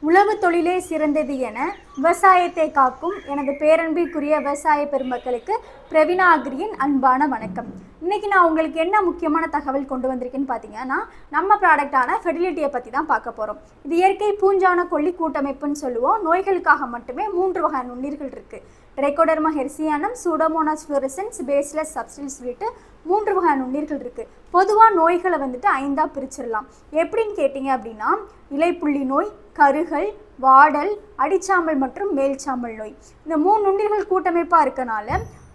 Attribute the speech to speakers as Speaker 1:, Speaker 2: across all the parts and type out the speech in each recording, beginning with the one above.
Speaker 1: உழவு தொழிலே சிறந்தது என விவசாயத்தை காக்கும் எனது பேரன்பிற்குரிய விவசாய பெருமக்களுக்கு பிரவீனா அக்ரியின் அன்பான வணக்கம். இன்னைக்கு நான் உங்களுக்கு என்ன முக்கியமான தகவல் கொண்டு வந்திருக்கேன்னு பார்த்தீங்கன்னா, நம்ம ப்ராடக்டான ஃபெர்டிலிட்டியை பற்றி தான் பார்க்க போகிறோம். இது இயற்கை பூஞ்சான கொல்லி கூட்டமைப்புன்னு சொல்லுவோம். நோய்களுக்காக மட்டுமே 3 வகை நுண்ணீர்கள் இருக்குது. ட்ரைகோடர்மா ஹெர்சியானம், சூடோமோனாஸ் ஃப்ளோரசன்ஸ், பேஸ்லெஸ் சப்ஸ்டில்ஸ் சொல்லிட்டு 3 வகை நுண்ணீர்கள் இருக்குது. பொதுவாக நோய்களை 5ஆக பிரிச்சிடலாம். எப்படின்னு கேட்டிங்க அப்படின்னா, இலைப்புள்ளி நோய், கருகல், வாடல், அடிச்சாம்பல் மற்றும் மேல்சாம்பல் நோய். இந்த 3 நுண்ணீர்கள் கூட்டமைப்பாக இருக்கனால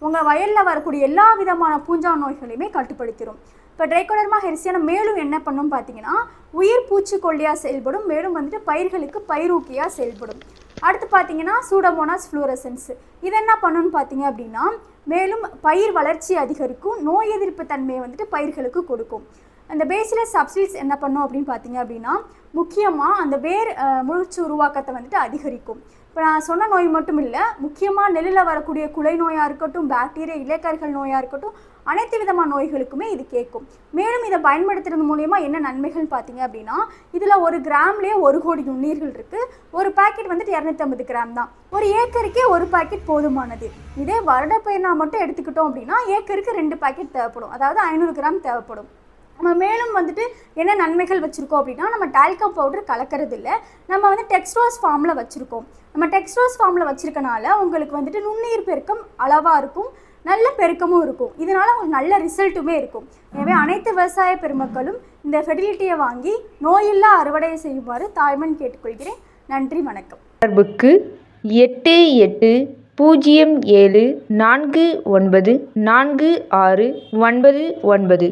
Speaker 1: உங்கள் வயலில் வரக்கூடிய எல்லா விதமான பூஞ்சா நோய்களையுமே கட்டுப்படுத்திடும். இப்போ ட்ரைகோடர்மா ஹெர்சியானம் மேலும் என்ன பண்ணும் பார்த்தீங்கன்னா, உயிர் பூச்சிக்கொல்லியாக செயல்படும். மேலும் பயிர்களுக்கு பயிரூக்கியாக செயல்படும். அடுத்து பார்த்தீங்கன்னா சூடோமோனாஸ் ஃப்ளோரசன்ஸ். இது என்ன பண்ணுன்னு பார்த்தீங்க அப்படின்னா, மேலும் பயிர் வளர்ச்சி அதிகரிக்கும், நோய் எதிர்ப்பு தன்மையை பயிர்களுக்கு கொடுக்கும். அந்த பேசிலஸ் சப்ஸ்டில்ஸ் என்ன பண்ணும் அப்படின்னு பார்த்தீங்க அப்படின்னா, முக்கியமாக அந்த வேர் முழுச்சு உருவாக்கத்தை அதிகரிக்கும். இப்போ நான் சொன்ன நோய் மட்டும் இல்லை, முக்கியமாக நெல்லில் வரக்கூடிய குலை நோயாக இருக்கட்டும், பாக்டீரியா இலைக்கருகள் நோயாக இருக்கட்டும், அனைத்து விதமான நோய்களுக்குமே இது கேட்கும். மேலும் இதை பயன்படுத்துறது மூலயமா என்ன நன்மைகள் பார்த்தீங்க அப்படின்னா, இதில் 1 கிராம்லேயே 1 கோடி நுண்ணீர்கள் இருக்குது. ஒரு பாக்கெட் 250 கிராம் தான். ஒரு ஏக்கருக்கே 1 பாக்கெட் போதுமானது. இதே வருடப்பயிர்னா மட்டும் எடுத்துக்கிட்டோம் அப்படின்னா ஏக்கருக்கு 2 பாக்கெட் தேவைப்படும். அதாவது 500 கிராம் தேவைப்படும். நம்ம மேலும் என்ன நன்மைகள் வச்சுருக்கோம் அப்படின்னா, நம்ம டால்கம் பவுடர் கலக்கிறது இல்லை. நம்ம டெக்ஸ்ட்ரோஸ் ஃபார்மில் வச்சுருக்கோம். நம்ம டெக்ஸ்ட்ரோஸ் ஃபார்மில் வச்சுருக்கனால உங்களுக்கு நுண்ணுயிர் பெருக்கம் அளவாக இருக்கும், நல்ல பெருக்கமும் இருக்கும். இதனால் உங்களுக்கு நல்ல ரிசல்ட்டுமே இருக்கும். எனவே அனைத்து விவசாய பெருமக்களும் இந்த ஃபெர்டிலிட்டியை வாங்கி நோயில்லா அறுவடையை செய்யுமாறு தாழ்மையுடன் கேட்டுக்கொள்கிறேன். நன்றி, வணக்கம்.
Speaker 2: தொடர்புக்கு 8807494699.